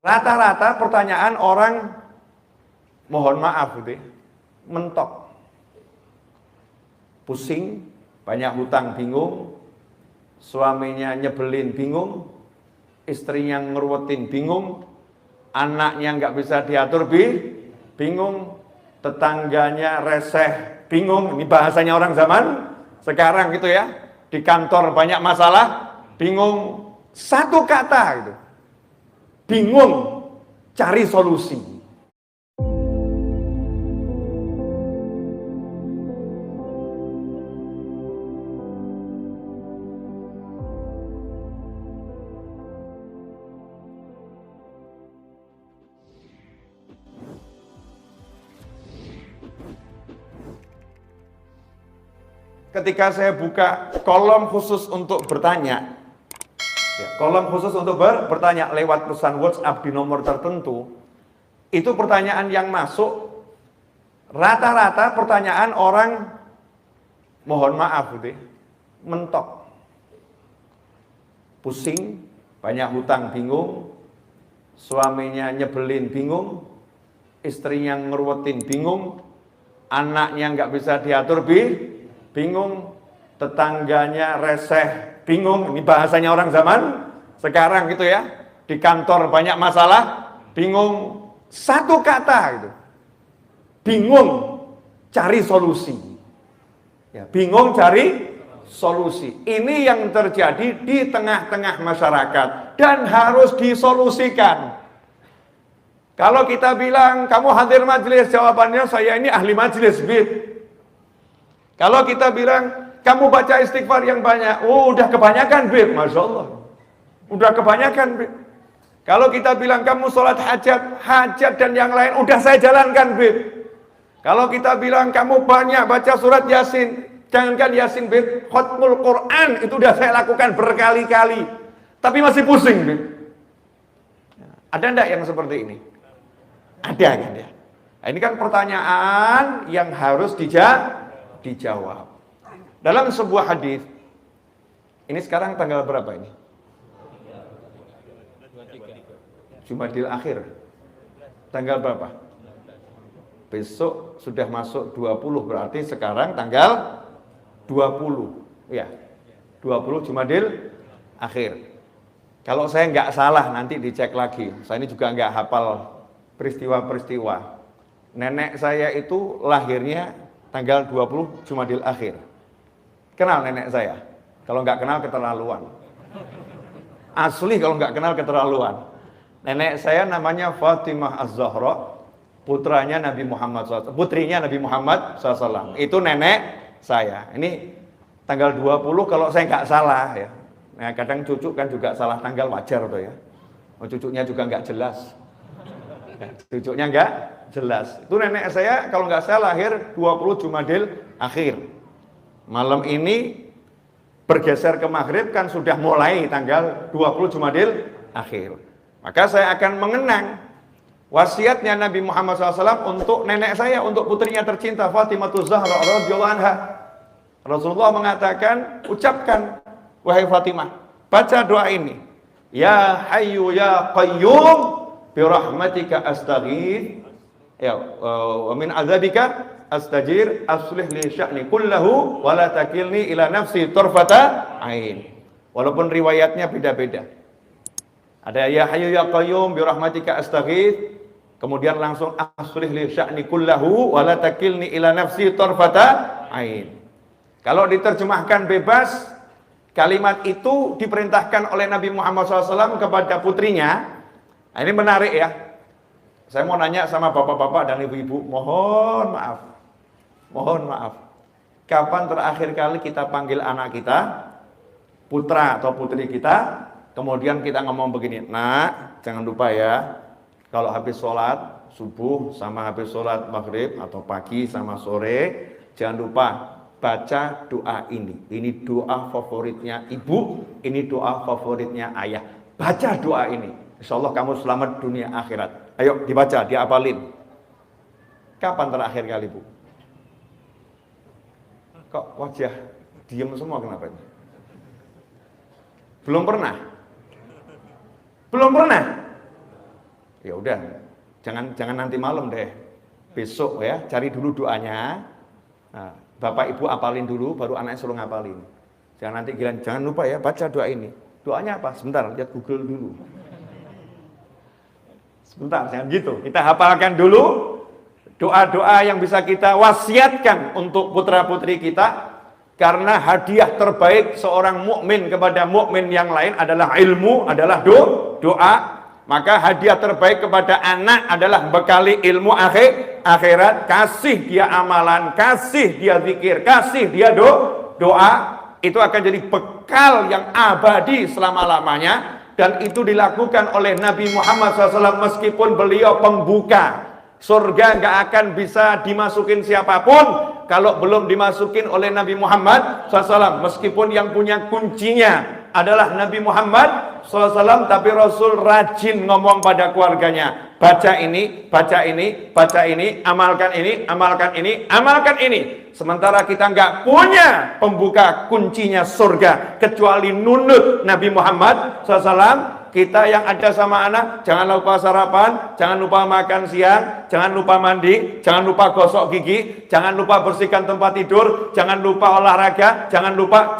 Rata-rata pertanyaan orang, mohon maaf gitu ya, mentok. Pusing, banyak hutang bingung, suaminya nyebelin bingung, istrinya ngeruwetin bingung, anaknya nggak bisa diatur bingung, tetangganya reseh bingung. Ini bahasanya orang zaman sekarang gitu ya. Di kantor banyak masalah, bingung. Satu kata gitu. Bingung cari solusi. Ketika saya buka kolom khusus untuk bertanya, kolom khusus untuk bertanya lewat pesan WhatsApp di nomor tertentu, itu pertanyaan yang masuk, rata-rata pertanyaan orang, mohon maaf gitu ya, mentok. Pusing, banyak hutang bingung, suaminya nyebelin bingung, istrinya ngeruwetin bingung, anaknya nggak bisa diatur bingung, tetangganya reseh bingung. Ini bahasanya orang zaman sekarang gitu ya. Di kantor banyak masalah, bingung. Satu kata gitu. Bingung cari solusi. Ya, bingung cari solusi. Ini yang terjadi di tengah-tengah masyarakat dan harus disolusikan. Kalau kita bilang kamu hadir majelis, jawabannya saya ini ahli majelis, Bib. Kalau kita bilang kamu baca istighfar yang banyak, oh udah kebanyakan, Bib, Masya Allah. Udah kebanyakan, Bib. Kalau kita bilang kamu sholat hajat dan yang lain, udah saya jalankan, Bib. Kalau kita bilang kamu banyak baca surat Yasin, jangankan Yasin, Bib, khatmul Quran, itu udah saya lakukan berkali-kali. Tapi masih pusing, Bib. Ada enggak yang seperti ini? Ada kan ya? Nah, ini kan pertanyaan yang harus dijawab. Dalam sebuah hadis, ini sekarang tanggal berapa ini? Jumadil akhir. Tanggal berapa? Besok sudah masuk 20, berarti sekarang tanggal 20. Ya, 20 Jumadil akhir. Kalau saya nggak salah, nanti dicek lagi. Saya ini juga nggak hafal peristiwa-peristiwa. Nenek saya itu lahirnya tanggal 20 Jumadil akhir. Kenal nenek saya? Kalau nggak kenal keterlaluan. Asli kalau nggak kenal keterlaluan. Nenek saya namanya Fatimah Az-Zahra, putranya Nabi Muhammad SAW, putrinya Nabi Muhammad SAW. Itu nenek saya. Ini tanggal 20 kalau saya nggak salah ya. Nah, kadang cucu kan juga salah tanggal, wajar tuh ya. Oh, cucunya juga nggak jelas. Cucunya nggak jelas. Itu nenek saya kalau nggak salah lahir 20 Jumadil akhir. Malam ini bergeser ke maghrib kan sudah mulai tanggal 20 Jumadil akhir. Maka saya akan mengenang wasiatnya Nabi Muhammad SAW untuk nenek saya, untuk putrinya tercinta Fatimah Az-Zahra radhiyallahu anha. Rasulullah mengatakan, ucapkan wahai Fatimah, baca doa ini. Ya Hayyu ya Qayyum birahmatika astaghith ya wa min adzabika astajir aslih li sya'ni kullahu wa la takilni ila nafsi tarfata ain. Walaupun riwayatnya beda-beda. Ada ya Hayyu ya Qayyum birahmatika astaghith, kemudian langsung aslih li sya'ni kullahu wa la takilni ila nafsi tarfata ain. Kalau diterjemahkan bebas, kalimat itu diperintahkan oleh Nabi Muhammad SAW kepada putrinya. Nah, ini menarik ya. Saya mau nanya sama bapak-bapak dan ibu-ibu, mohon maaf. Kapan terakhir kali kita panggil anak kita, putra atau putri kita, kemudian kita ngomong begini, nak, jangan lupa ya, kalau habis sholat subuh sama habis sholat maghrib atau pagi sama sore, jangan lupa baca doa ini. Ini doa favoritnya ibu, ini doa favoritnya ayah. Baca doa ini, insya Allah kamu selamat dunia akhirat. Ayo dibaca, diapalin. Kapan terakhir kali, Bu? Kok wajah diem semua, kenapa ini? Belum pernah. Ya udah, jangan nanti malam deh. Besok ya, cari dulu doanya. Nah, Bapak Ibu apalin dulu, baru anaknya suruh ngapalin. Jangan nanti giliran, jangan lupa ya baca doa ini. Doanya apa? Sebentar, lihat Google dulu. Sebentar, jangan gitu. Kita hafalkan dulu doa-doa yang bisa kita wasiatkan untuk putra-putri kita. Karena hadiah terbaik seorang mukmin kepada mukmin yang lain adalah ilmu, adalah doa. Maka hadiah terbaik kepada anak adalah bekali ilmu akhirat. Kasih dia amalan, kasih dia zikir, kasih dia doa. Itu akan jadi bekal yang abadi selama-lamanya. Dan itu dilakukan oleh Nabi Muhammad SAW meskipun beliau pembuka. Surga nggak akan bisa dimasukin siapapun kalau belum dimasukin oleh Nabi Muhammad SAW. Meskipun yang punya kuncinya adalah Nabi Muhammad SAW, tapi Rasul rajin ngomong pada keluarganya. Baca ini, baca ini, baca ini, amalkan ini, amalkan ini, amalkan ini. Sementara kita nggak punya pembuka kuncinya surga kecuali nunut Nabi Muhammad SAW. Kita yang ada sama anak, jangan lupa sarapan, jangan lupa makan siang, jangan lupa mandi, jangan lupa gosok gigi, jangan lupa bersihkan tempat tidur, jangan lupa olahraga, jangan lupa.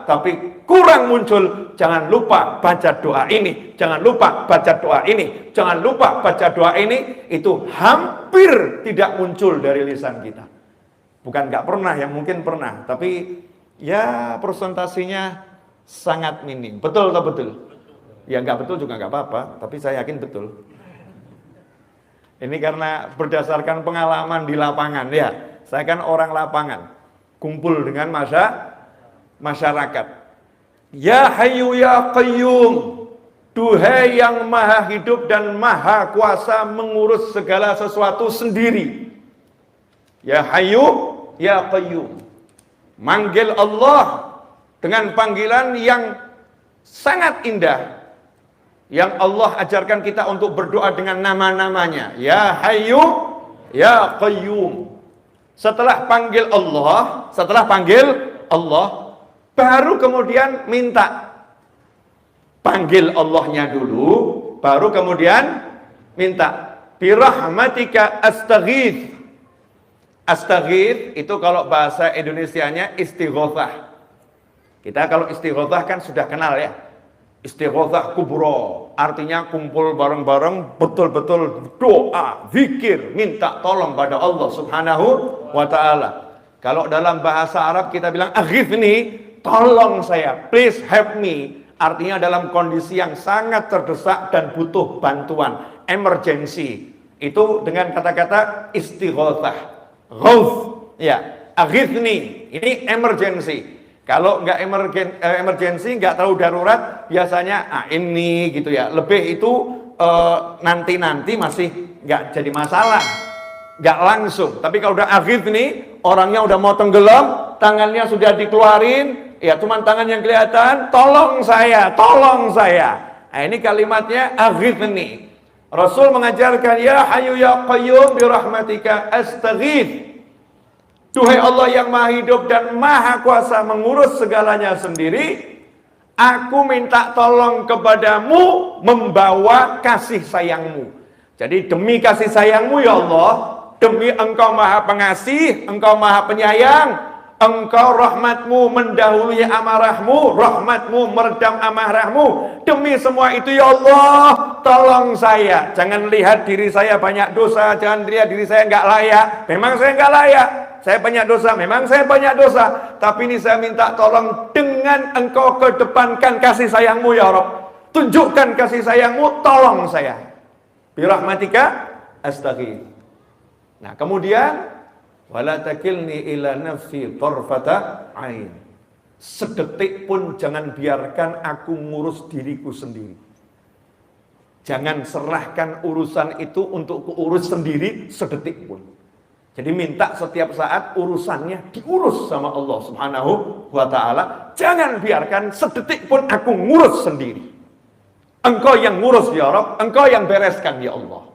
Tapi kurang muncul, jangan lupa baca doa ini, jangan lupa baca doa ini, jangan lupa baca doa ini. Itu hampir tidak muncul dari lisan kita. Bukan nggak pernah, yang mungkin pernah, tapi ya presentasinya sangat minim. Betul atau betul? Ya nggak betul juga nggak apa-apa, tapi saya yakin betul. Ini karena berdasarkan pengalaman di lapangan ya. Saya kan orang lapangan, kumpul dengan masyarakat. Ya Hayyu Ya Qayyum, duhai yang maha hidup dan maha kuasa mengurus segala sesuatu sendiri. Ya Hayyu Ya Qayyum. Manggil Allah dengan panggilan yang sangat indah, yang Allah ajarkan kita untuk berdoa dengan nama-namanya. Ya Hayyu Ya Qayyum. Setelah panggil Allah, baru kemudian minta. Panggil Allahnya dulu, baru kemudian minta. Birahmatika astaghith. Astaghith itu kalau bahasa Indonesianya istighothah. Kita kalau istighothah kan sudah kenal ya. Istighothah kubro, artinya kumpul bareng-bareng, betul-betul doa, zikir, minta tolong pada Allah Subhanahu wa ta'ala. Kalau dalam bahasa Arab kita bilang aghithni, tolong saya, please help me. Artinya dalam kondisi yang sangat terdesak dan butuh bantuan, emergency. Itu dengan kata-kata istighothah. Ghauth, ya, aghithni, ini emergency. Kalau nggak emergency, nggak terlalu darurat, biasanya ini gitu ya. Lebih itu nanti masih nggak jadi masalah, nggak langsung. Tapi kalau udah akhir nih, orangnya udah mau tenggelam, tangannya sudah dikeluarin, ya cuman tangan yang kelihatan, tolong saya. Nah, ini kalimatnya akhir nih. Rasul mengajarkan, ya Hayyu Ya Qayyum birahmatika astaghith. Duhai Allah yang maha hidup dan maha kuasa mengurus segalanya sendiri, aku minta tolong kepadamu membawa kasih sayangmu. Jadi demi kasih sayangmu ya Allah, demi engkau maha pengasih, engkau maha penyayang, engkau rahmatmu mendahului amarahmu, rahmatmu meredam amarahmu. Demi semua itu ya Allah, tolong saya. Jangan lihat diri saya banyak dosa, jangan lihat diri saya nggak layak. Memang saya nggak layak. Saya banyak dosa, memang saya banyak dosa. Tapi ini saya minta tolong dengan engkau kedepankan kasih sayangmu ya Rabb. Tunjukkan kasih sayangmu, tolong saya. Birahmatika astaghith. Nah kemudian, wala takilni ila nafsi tarfata ain. Sedetik pun jangan biarkan aku ngurus diriku sendiri. Jangan serahkan urusan itu untuk kuurus sendiri sedetik pun. Jadi minta setiap saat urusannya diurus sama Allah Subhanahu wa ta'ala. Jangan biarkan sedetik pun aku ngurus sendiri. Engkau yang ngurus ya Rabb, engkau yang bereskan ya Allah.